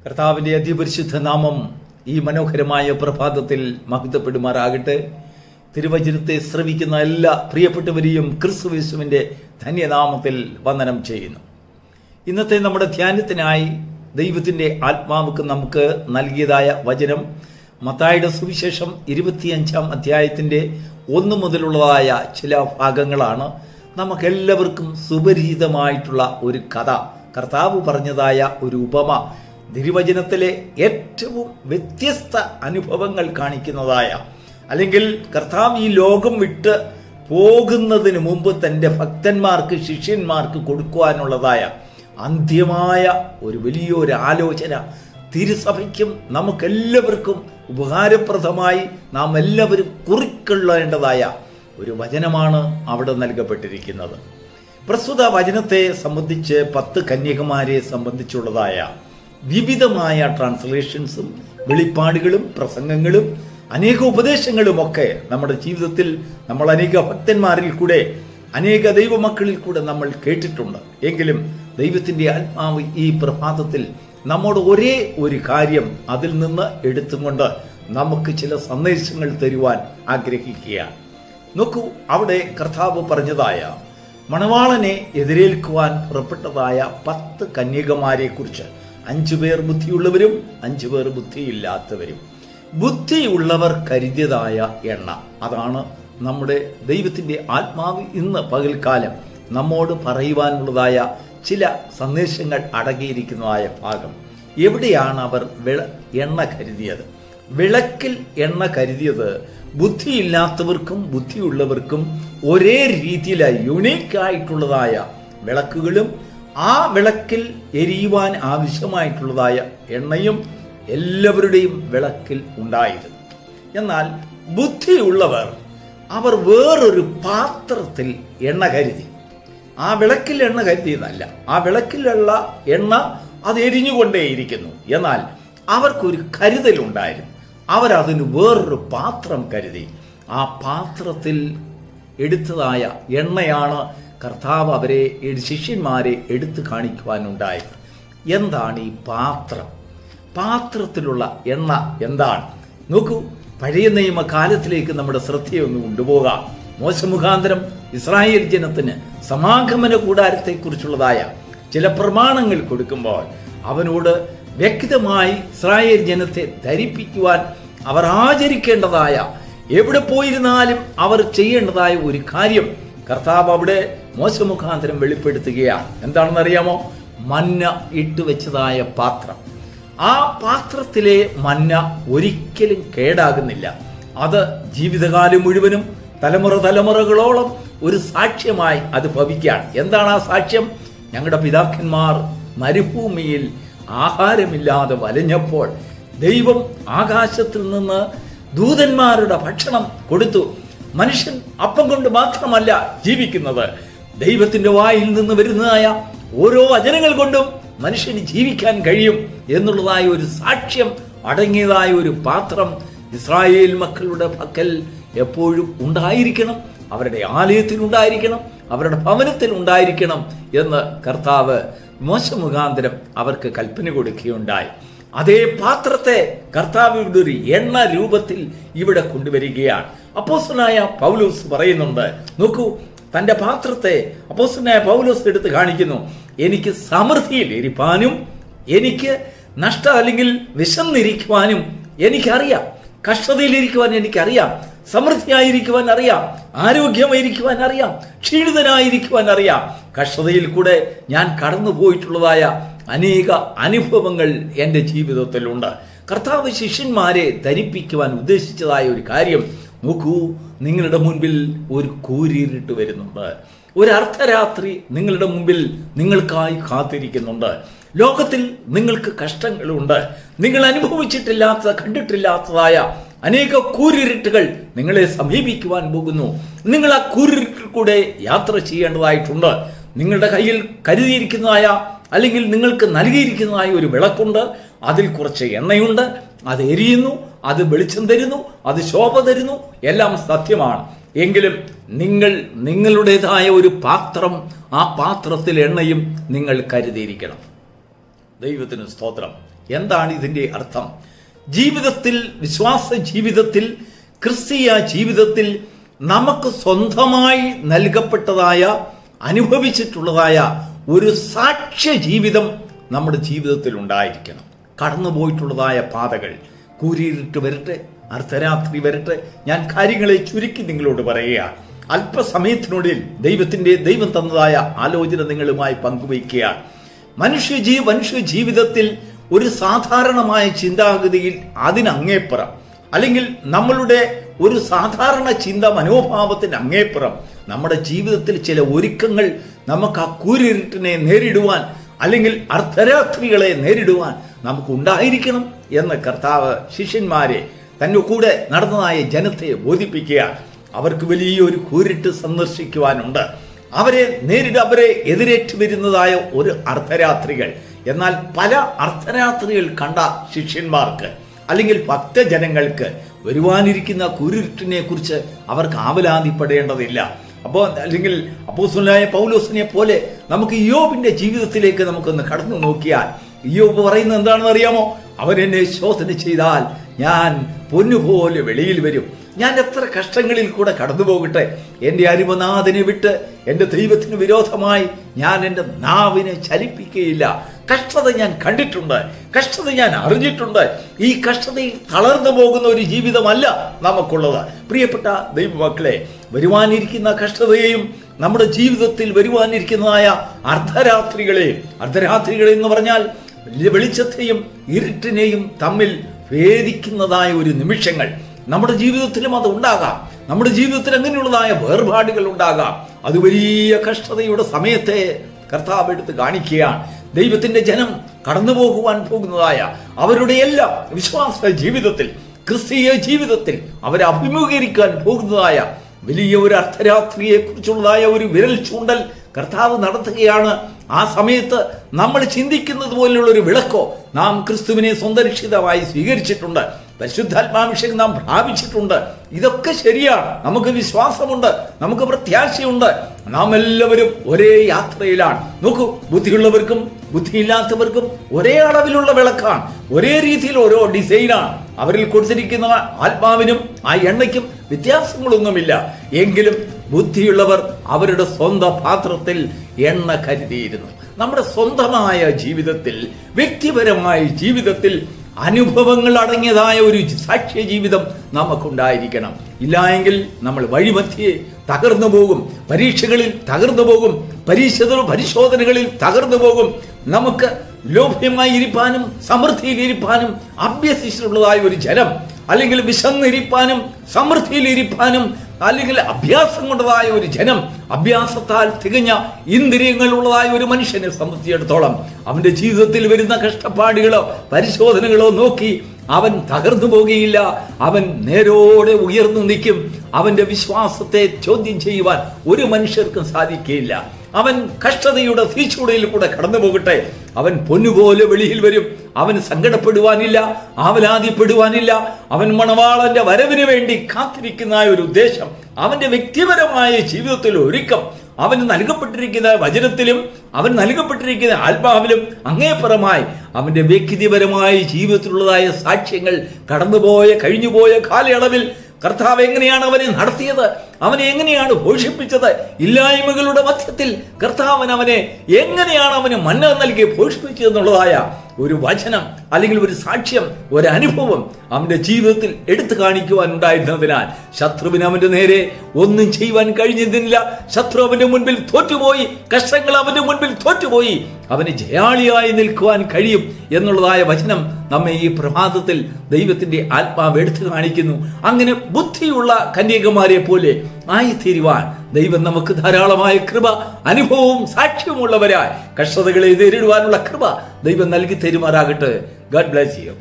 കർത്താവിൻ്റെ അതിപരിശുദ്ധ നാമം ഈ മനോഹരമായ പ്രഭാതത്തിൽ മഹത്വപ്പെടുമാറാകട്ടെ. തിരുവചനത്തെ ശ്രവിക്കുന്ന എല്ലാ പ്രിയപ്പെട്ടവരെയും ക്രിസ്തുയേശുവിൻ്റെ ധന്യനാമത്തിൽ വന്ദനം ചെയ്യുന്നു. ഇന്നത്തെ നമ്മുടെ ധ്യാനത്തിനായി ദൈവത്തിൻ്റെ ആത്മാവുക്ക് നമുക്ക് നൽകിയതായ വചനം മത്തായിയുടെ സുവിശേഷം 25-ാം അധ്യായത്തിൻ്റെ 1 മുതലുള്ളതായ ചില ഭാഗങ്ങളാണ്. നമുക്കെല്ലാവർക്കും സുപരിചിതമായിട്ടുള്ള ഒരു കഥ, കർത്താവ് പറഞ്ഞതായ ഒരു ഉപമ, തിരുവചനത്തിലെ ഏറ്റവും വ്യത്യസ്ത അനുഭവങ്ങൾ കാണിക്കുന്നതായ, അല്ലെങ്കിൽ കർത്താവ് ഈ ലോകം വിട്ട് പോകുന്നതിന് മുമ്പ് തൻ്റെ ഭക്തന്മാർക്ക്, ശിഷ്യന്മാർക്ക് കൊടുക്കുവാനുള്ളതായ അന്ത്യമായ ഒരു വലിയൊരു ആലോചന, തിരുസഭയ്ക്കും നമുക്കെല്ലാവർക്കും ഉപകാരപ്രദമായി നാം എല്ലാവരും കുറിക്കൊള്ളേണ്ടതായ ഒരു വചനമാണ് അവിടെ നൽകപ്പെട്ടിരിക്കുന്നത്. പ്രസ്തുത വചനത്തെ സംബന്ധിച്ച് 10 കന്യകമാരെ സംബന്ധിച്ചുള്ളതായ വിവിധമായ ട്രാൻസ്ലേഷൻസും വെളിപ്പാടുകളും പ്രസംഗങ്ങളും അനേക ഉപദേശങ്ങളുമൊക്കെ നമ്മുടെ ജീവിതത്തിൽ നമ്മൾ അനേക ഭക്തന്മാരിൽ കൂടെ, അനേക ദൈവമക്കളിൽ കൂടെ നമ്മൾ കേട്ടിട്ടുണ്ട്. എങ്കിലും ദൈവത്തിൻ്റെ ആത്മാവ് ഈ പ്രഭാതത്തിൽ നമ്മോട് ഒരേ ഒരു കാര്യം അതിൽ നിന്ന് എടുത്തുകൊണ്ട് നമുക്ക് ചില സന്ദേശങ്ങൾ തരുവാൻ ആഗ്രഹിക്കുകയാണ്. നോക്കൂ, അവിടെ കർത്താവ് പറഞ്ഞതായ മണവാളനെ എതിരേൽക്കുവാൻ പുറപ്പെട്ടതായ 10 കന്യകമാരെ കുറിച്ച് 5 പേർ ബുദ്ധിയുള്ളവരും 5 പേർ ബുദ്ധിയില്ലാത്തവരും. ബുദ്ധിയുള്ളവർ കരുതിയതായ എണ്ണ, അതാണ് നമ്മുടെ ദൈവത്തിൻ്റെ ആത്മാവ് ഇന്ന് പകൽക്കാലം നമ്മോട് പറയുവാനുള്ളതായ ചില സന്ദേശങ്ങൾ അടങ്ങിയിരിക്കുന്നതായ ഭാഗം. എവിടെയാണ് അവർ എണ്ണ കരുതിയത്? വിളക്കിൽ എണ്ണ കരുതിയത് ബുദ്ധിയില്ലാത്തവർക്കും ബുദ്ധിയുള്ളവർക്കും ഒരേ രീതിയിലായി യുണീക്കായിട്ടുള്ളതായ വിളക്കുകളും ആ വിളക്കിൽ എരിയുവാൻ ആവശ്യമായിട്ടുള്ളതായ എണ്ണയും എല്ലാവരുടെയും വിളക്കിൽ ഉണ്ടായിരുന്നു. എന്നാൽ ബുദ്ധിയുള്ളവർ അവർ വേറൊരു പാത്രത്തിൽ എണ്ണ കരുതി. ആ വിളക്കിൽ എണ്ണ കരുതിയതല്ല, ആ വിളക്കിലുള്ള എണ്ണ അത് എരിഞ്ഞുകൊണ്ടേയിരിക്കുന്നു. എന്നാൽ അവർക്കൊരു കരുതലുണ്ടായിരുന്നു. അവരതിന് വേറൊരു പാത്രം കരുതി. ആ പാത്രത്തിൽ എടുത്തതായ എണ്ണയാണ് കർത്താവ് അവരെ, ശിഷ്യന്മാരെ എടുത്തു കാണിക്കുവാനുണ്ടായത്. എന്താണ് ഈ പാത്രം? പാത്രത്തിലുള്ള എണ്ണ എന്താണ്? നോക്കൂ, പഴയ നിയമ കാലത്തിലേക്ക് നമ്മുടെ ശ്രദ്ധയൊന്ന് കൊണ്ടുപോകാം. മോശ മുഖാന്തരം ഇസ്രായേൽ ജനത്തിന് സമാഗമന കൂടാരത്തെക്കുറിച്ചുള്ളതായ ചില പ്രമാണങ്ങൾ കൊടുക്കുമ്പോൾ അവനോട് വ്യക്തമായി ഇസ്രായേൽ ജനത്തെ ധരിപ്പിക്കുവാൻ അവർ ആചരിക്കേണ്ടതായ, എവിടെ പോയിരുന്നാലും അവർ ചെയ്യേണ്ടതായ ഒരു കാര്യം കർത്താവ് അവിടെ മോശ മുഖാന്തരം വെളിപ്പെടുത്തുകയാണ്. എന്താണെന്നറിയാമോ? മന്ന ഇട്ടുവെച്ചതായ പാത്രം. ആ പാത്രത്തിലെ മന്ന ഒരിക്കലും കേടാകുന്നില്ല. അത് ജീവിതകാലം മുഴുവനും തലമുറകളോളം ഒരു സാക്ഷ്യമായി അത് ഭവിക്കുകയാണ്. എന്താണ് ആ സാക്ഷ്യം? ഞങ്ങളുടെ പിതാക്കന്മാർ മരുഭൂമിയിൽ ആഹാരമില്ലാതെ വലഞ്ഞപ്പോൾ ദൈവം ആകാശത്തിൽ നിന്ന് ദൂതന്മാരുടെ ഭക്ഷണം കൊടുത്തു. മനുഷ്യൻ അപ്പം കൊണ്ട് മാത്രമല്ല ജീവിക്കുന്നത്, ദൈവത്തിന്റെ വായിൽ നിന്ന് വരുന്നതായ ഓരോ വചനങ്ങൾ കൊണ്ടും മനുഷ്യന് ജീവിക്കാൻ കഴിയും എന്നുള്ളതായ ഒരു സാക്ഷ്യം അടങ്ങിയതായ ഒരു പാത്രം ഇസ്രായേൽ മക്കളുടെ പക്കൽ എപ്പോഴും ഉണ്ടായിരിക്കണം. അവരുടെ ആലയത്തിൽ ഉണ്ടായിരിക്കണം, അവരുടെ ഭവനത്തിൽ ഉണ്ടായിരിക്കണം എന്ന് കർത്താവ് മോശ മുഖാന്തരം അവർക്ക് കൽപ്പന കൊടുക്കുകയുണ്ടായി. അതേ പാത്രത്തെ കർത്താവ് ഇവിടെ ഒരു എണ്ണ രൂപത്തിൽ ഇവിടെ കൊണ്ടുവരികയാണ്. അപ്പോസ്തലനായ പൗലോസ് പറയുന്നുണ്ട്, നോക്കൂ, തന്റെ പാത്രത്തെ അപ്പോസ്തലനായ പൗലോസ് എടുത്ത് കാണിക്കുന്നു. എനിക്ക് സമൃദ്ധിയിൽ ഇരിപ്പാനും എനിക്ക് അല്ലെങ്കിൽ വിശന്നിരിക്കുവാനും എനിക്കറിയാം, കഷ്ടതയിലിരിക്കുവാൻ എനിക്കറിയാം, സമൃദ്ധിയായിരിക്കുവാൻ അറിയാം, ആരോഗ്യമായിരിക്കുവാൻ അറിയാം, ക്ഷീണിതനായിരിക്കുവാൻ അറിയാം. കഷ്ടതയിൽ കൂടെ ഞാൻ കടന്നു പോയിട്ടുള്ളതായ അനേക അനുഭവങ്ങൾ എൻ്റെ ജീവിതത്തിലുണ്ട്. കർത്താവ് ശിഷ്യന്മാരെ ധരിപ്പിക്കുവാൻ ഉദ്ദേശിച്ചതായ ഒരു കാര്യം, നോക്കൂ, നിങ്ങളുടെ മുൻപിൽ ഒരു കൂരിരുട്ട് വരുന്നുണ്ട്, ഒരു അർദ്ധരാത്രി നിങ്ങളുടെ മുമ്പിൽ നിങ്ങൾക്കായി കാത്തിരിക്കുന്നുണ്ട്. ലോകത്തിൽ നിങ്ങൾക്ക് കഷ്ടങ്ങളുണ്ട്, നിങ്ങൾ അനുഭവിച്ചിട്ടില്ലാത്ത, കണ്ടിട്ടില്ലാത്തതായ അനേക കൂരിരുട്ടുകൾ നിങ്ങളെ സമീപിക്കുവാൻ പോകുന്നു. നിങ്ങൾ ആ കൂരിരുട്ടിൽ കൂടെ യാത്ര ചെയ്യേണ്ടതായിട്ടുണ്ട്. നിങ്ങളുടെ കയ്യിൽ കരുതിയിരിക്കുന്നതായ, അല്ലെങ്കിൽ നിങ്ങൾക്ക് നൽകിയിരിക്കുന്നതായ ഒരു വിളക്കുണ്ട്, അതിൽ കുറച്ച് എണ്ണയുണ്ട്, അത് എരിയുന്നു, അത് വെളിച്ചം തരുന്നു, അത് ശോഭ തരുന്നു, എല്ലാം സത്യമാണ്. എങ്കിലും നിങ്ങൾ നിങ്ങളുടേതായ ഒരു പാത്രം, ആ പാത്രത്തിൽ എണ്ണയും നിങ്ങൾ കരുതിയിരിക്കണം. ദൈവത്തിന് സ്തോത്രം. എന്താണ് ഇതിന്റെ അർത്ഥം? ജീവിതത്തിൽ, വിശ്വാസ ജീവിതത്തിൽ, ക്രിസ്തീയ ജീവിതത്തിൽ നമുക്ക് സ്വന്തമായി നൽകപ്പെട്ടതായ, അനുഭവിച്ചിട്ടുള്ളതായ ഒരു സാക്ഷ്യ ജീവിതം നമ്മുടെ ജീവിതത്തിൽ ഉണ്ടായിരിക്കണം. കടന്നുപോയിട്ടുള്ളതായ പാതകൾ, കൂരിരുട്ട് വരട്ടെ, അർദ്ധരാത്രി വരട്ടെ, ഞാൻ കാര്യങ്ങളെ ചുരുക്കി നിങ്ങളോട് പറയുക. അല്പസമയത്തിനുള്ളിൽ ദൈവം തന്നതായ ആലോചന നിങ്ങളുമായി പങ്കുവയ്ക്കുകയാണ്. മനുഷ്യ ജീവിതത്തിൽ ഒരു സാധാരണമായ ചിന്താഗതിയിൽ അതിനങ്ങേപ്പുറം, അല്ലെങ്കിൽ നമ്മളുടെ ഒരു സാധാരണ ചിന്ത മനോഭാവത്തിന് അങ്ങേപ്പുറം നമ്മുടെ ജീവിതത്തിൽ ചില ഒരുക്കങ്ങൾ നമുക്ക് ആ കൂരിരുട്ടിനെ നേരിടുവാൻ, അല്ലെങ്കിൽ അർദ്ധരാത്രികളെ നേരിടുവാൻ നമുക്ക് ഉണ്ടായിരിക്കണം എന്ന് കർത്താവ് ശിഷ്യന്മാരെ, തന്റെ കൂടെ നടന്നതായ ജനത്തെ ബോധിപ്പിക്കുകയാണ്. അവർക്ക് വലിയൊരു കൂരിട്ട് സന്ദർശിക്കുവാനുണ്ട്. അവരെ എതിരേറ്റ് വരുന്നതായ ഒരു അർദ്ധരാത്രികൾ. എന്നാൽ പല അർദ്ധരാത്രികൾ കണ്ട ശിഷ്യന്മാർക്ക്, അല്ലെങ്കിൽ ഭക്തജനങ്ങൾക്ക് വരുവാനിരിക്കുന്ന കൂരിരുട്ടിനെ കുറിച്ച് അവർക്ക് ആവലാതിപ്പെടേണ്ടതില്ല. അല്ലെങ്കിൽ അപ്പോസ്തലനായ പൗലോസിനെ പോലെ നമുക്ക് ഇയ്യോബിന്റെ ജീവിതത്തിലേക്ക് നമുക്കൊന്ന് കടന്നു നോക്കിയാൽ, ഇയ്യോബ് പറയുന്നത് എന്താണെന്ന് അറിയാമോ? അവൻ എന്നെ ശോധന ചെയ്താൽ ഞാൻ പൊന്നുപോലെ വെളിയിൽ വരും. ഞാൻ എത്ര കഷ്ടങ്ങളിൽ കൂടെ കടന്നു പോകട്ടെ, എന്റെ അരുമനാഥനെ വിട്ട് എന്റെ ദൈവത്തിന് വിരോധമായി ഞാൻ എന്റെ നാവിനെ ചലിപ്പിക്കുകയില്ല. കഷ്ടത ഞാൻ കണ്ടിട്ടുണ്ട്, കഷ്ടത ഞാൻ അറിഞ്ഞിട്ടുണ്ട്. ഈ കഷ്ടതയിൽ തളർന്നു പോകുന്ന ഒരു ജീവിതമല്ല നമുക്കുള്ളത്. പ്രിയപ്പെട്ട ദൈവമക്കളെ, വരുവാനിരിക്കുന്ന കഷ്ടതയെയും നമ്മുടെ ജീവിതത്തിൽ വരുവാനിരിക്കുന്നതായ അർദ്ധരാത്രികളെ എന്ന് പറഞ്ഞാൽ വെളിച്ചത്തെയും ഇരുട്ടിനെയും തമ്മിൽ ഭേദിക്കുന്നതായ ഒരു നിമിഷങ്ങൾ നമ്മുടെ ജീവിതത്തിലും അത് ഉണ്ടാകാം. നമ്മുടെ ജീവിതത്തിൽ അങ്ങനെയുള്ളതായ വേർപാടുകൾ ഉണ്ടാകാം. അത് വലിയ കഷ്ടതയുടെ സമയത്തെ കർത്താവ് എടുത്ത് കാണിക്കുകയാണ്. ദൈവത്തിന്റെ ജനം കടന്നു പോകുവാൻ പോകുന്നതായ അവരുടെ എല്ലാ വിശ്വാസ ജീവിതത്തിൽ, ക്രിസ്തീയ ജീവിതത്തിൽ അവർ അഭിമുഖീകരിക്കാൻ പോകുന്നതായ വലിയ ഒരു അർദ്ധരാത്രിയെ കുറിച്ചുള്ളതായ ഒരു വിരൽ ചൂണ്ടൽ കർത്താവ് നടത്തുകയാണ്. ആ സമയത്ത് നമ്മൾ ചിന്തിക്കുന്നത് പോലെയുള്ള ഒരു വിളക്കോ നാം ക്രിസ്തുവിനെ സ്വന്തം രക്ഷിതാവായി സ്വീകരിച്ചിട്ടുണ്ട്, പരിശുദ്ധാത്മാഭിഷേകം നാം പ്രാപിച്ചിട്ടുണ്ട്. ഇതൊക്കെ ശരിയാണ്. നമുക്ക് വിശ്വാസമുണ്ട്, നമുക്ക് പ്രത്യാശയുണ്ട്. നാം എല്ലാവരും ഒരേ യാത്രയിലാണ്. നോക്കൂ, ബുദ്ധിയുള്ളവർക്കും ബുദ്ധിയില്ലാത്തവർക്കും ഒരേ അളവിലുള്ള വിളക്കാണ്, ഒരേ രീതിയിൽ ഓരോ ഡിസൈനാണ്. അവരിൽ കൊടുത്തിരിക്കുന്ന ആത്മാവിനും ആ എണ്ണയ്ക്കും വ്യത്യാസങ്ങളൊന്നുമില്ല. എങ്കിലും ബുദ്ധിയുള്ളവർ അവരുടെ സ്വന്തം പാത്രത്തിൽ എണ്ണ കരുതിയിരുന്നു. നമ്മുടെ സ്വന്തമായ ജീവിതത്തിൽ, വ്യക്തിപരമായ ജീവിതത്തിൽ അനുഭവങ്ങൾ അടങ്ങിയതായ ഒരു സാക്ഷ്യ ജീവിതം നമുക്കുണ്ടായിരിക്കണം. ഇല്ലായെങ്കിൽ നമ്മൾ വഴിമധ്യേ തകർന്നു പോകും, പരീക്ഷകളിൽ തകർന്നു പോകും, പരിശോധനകളിൽ തകർന്നു പോകും. നമുക്ക് ലോഭ്യമായി ഇരിപ്പാനും സമൃദ്ധിയിൽ ഇരിപ്പാനും അഭ്യസിച്ചിട്ടുള്ളതായ ഒരു ജനം, അല്ലെങ്കിൽ വിശന്നിരിപ്പാനും സമൃദ്ധിയിൽ ഇരിപ്പാനും, അല്ലെങ്കിൽ അഭ്യാസം കൊണ്ടതായ ഒരു ജനം, അഭ്യാസത്താൽ തികഞ്ഞ ഇന്ദ്രിയങ്ങളുള്ളതായ ഒരു മനുഷ്യനെ സംബന്ധിച്ചിടത്തോളം അവന്റെ ജീവിതത്തിൽ വരുന്ന കഷ്ടപ്പാടുകളോ പരിശോധനകളോ നോക്കി അവൻ തകർന്നു പോകുകയില്ല. അവൻ നേരോടെ ഉയർന്നു നിൽക്കും. അവന്റെ വിശ്വാസത്തെ ചോദ്യം ചെയ്യുവാൻ ഒരു മനുഷ്യർക്കും സാധിക്കുകയില്ല. അവൻ കഷ്ടതയുടെ തീച്ചൂടയിൽ കൂടെ കടന്നു പോകട്ടെ, അവൻ പൊന്നുപോലെ വെളിയിൽ വരും. അവൻ സങ്കടപ്പെടുവാനില്ല, ആവലാതിപ്പെടുവാനില്ല. അവൻ മണവാളന്റെ വരവിന് വേണ്ടി കാത്തിരിക്കുന്ന ഒരു ഉദ്ദേശം, അവന്റെ വ്യക്തിപരമായ ജീവിതത്തിൽ ഒരുക്കം, അവന് നൽകപ്പെട്ടിരിക്കുന്ന വചനത്തിലും അവൻ നൽകപ്പെട്ടിരിക്കുന്ന ആത്മാവിലും അങ്ങേപ്പുറമായി അവന്റെ വ്യക്തിപരമായ ജീവിതത്തിലുള്ളതായ സാക്ഷ്യങ്ങൾ കഴിഞ്ഞുപോയ കാലയളവിൽ കർത്താവ് എങ്ങനെയാണ് അവനെ നടത്തിയത്, അവനെ എങ്ങനെയാണ് പോഷിപ്പിച്ചത്, ഇല്ലായ്മകളുടെ മധ്യത്തിൽ കർത്താവൻ അവനെ എങ്ങനെയാണ് അവന് മന്ന നൽകി പോഷിപ്പിച്ചതെന്നുള്ളതായ ഒരു വചനം, അല്ലെങ്കിൽ ഒരു സാക്ഷ്യം, ഒരു അനുഭവം അവന്റെ ജീവിതത്തിൽ എടുത്തു കാണിക്കുവാൻ ഉണ്ടായിരുന്നതിനാൽ ശത്രുവിന് അവന്റെ നേരെ ഒന്നും ചെയ്യുവാൻ കഴിഞ്ഞതില്ല. ശത്രു അവന്റെ മുൻപിൽ തോറ്റുപോയി, കഷ്ടങ്ങൾ അവന്റെ മുൻപിൽ തോറ്റുപോയി. അവന് ജയാളിയായി നിൽക്കുവാൻ കഴിയും എന്നുള്ളതായ വചനം നമ്മെ ഈ പ്രഭാതത്തിൽ ദൈവത്തിന്റെ ആത്മാവ് എടുത്തു കാണിക്കുന്നു. അങ്ങനെ ബുദ്ധിയുള്ള കന്യകമാരെ പോലെ ആയിത്തീരുവാൻ ദൈവം നമുക്ക് ധാരാളമായ കൃപ, അനുഭവവും സാക്ഷ്യമുള്ളവരായി കഷ്ടതകളെ നേരിടുവാനുള്ള കൃപ ദൈവം നൽകി തരുമാറാകട്ടെ. God bless you.